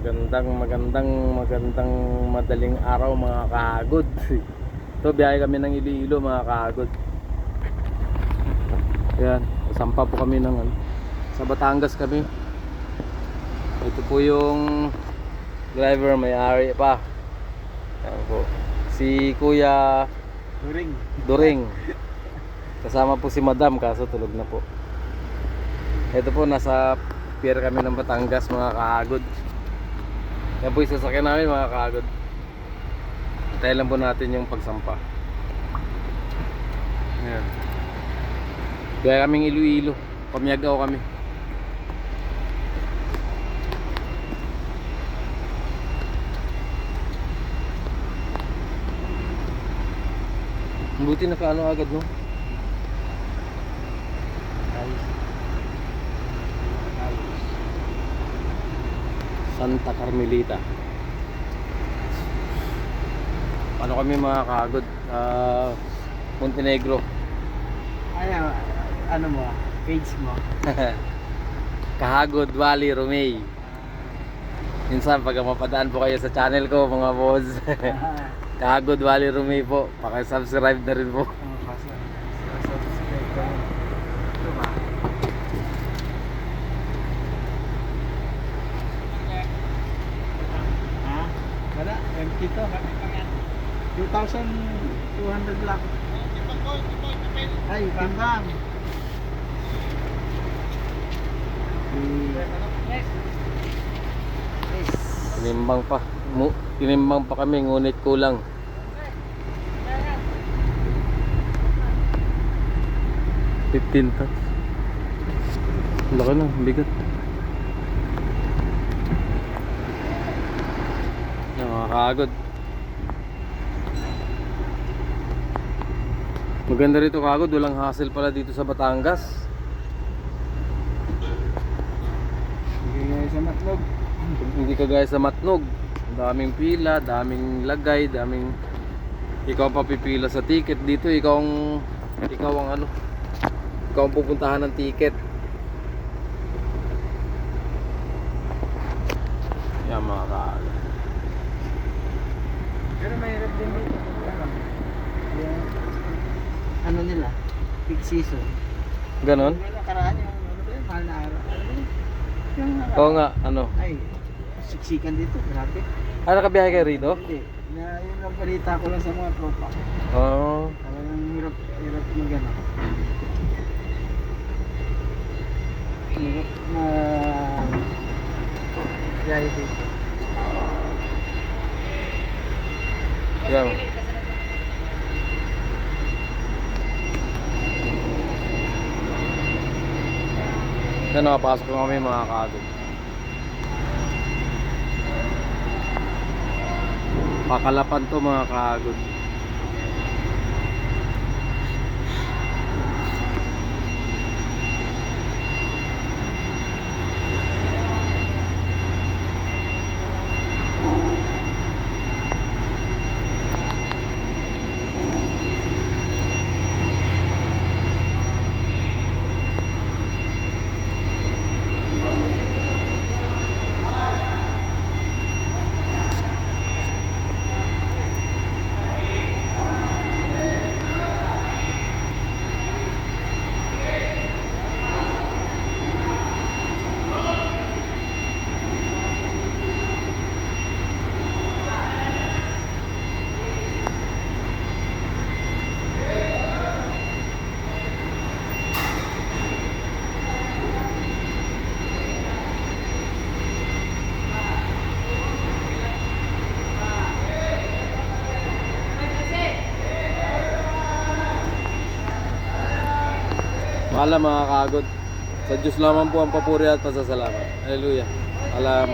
Magandang madaling araw mga kahagod. Ito biyahe kami ng Iloilo mga kahagod. Ayan, sampa po kami ng sa Batangas kami. Ito po yung driver, may-ari pa. Ayan po, si Kuya During. Kasama po si Madam, kaso tulog na po. Ito po, nasa pier kami ng Batangas mga kahagod. Yan po yung sasakyan namin mga kahagod. Hintayin lang po natin yung pagsampa. Ayan. Kaya kaming Iloilo, Pamiagaw kami. Buti na kaano agad, no? Santa Carmelita. Paano kami mga kahagod? Montenegro. Ano mo? Page mo? Kahagod Valley Romay. Minsan pag mapadaan po kayo sa channel ko mga boss. Kahagod Valley Romay po. Paki-subscribe na rin po. Subscribe ka. Ito ba? Ha? Wala, empty to. 2,200 lang. Ay, timbang. Tinimbang pa kami, ngunit kulang. $15 tons. Laki na, bigat. Yan mga kahagod. Maganda rito kahagod, walang hassle pala dito sa Batangas. Hindi sa Matlog. Hindi kagaya sa Matnog. Daming pila, daming lagay, daming ikaw pa pipila sa ticket. Dito ikaw ang pupuntahan ng ticket. Yan mga kahagod. Pero mahirap din dito. Yung ano nila, peak season. Ganon? Yung nakaraan yung ano ba yun, mahal na araw. Ano ba yun? Yung Oo nga, ano? ay, siksikan dito, grabe. Ah, nakabiyahe kayo rito? Hindi, yun ang balita ko lang sa mga tropa. Oo. Talagang hirap magano. Hirap na biyahe dito. Yan. Yan, nakapasok na kami mga kahagod. Pakalapan to mga kahagod. Maalam mga kahagod. Sa Diyos lamang po ang papuri at pasasalamat. Hallelujah. Alam.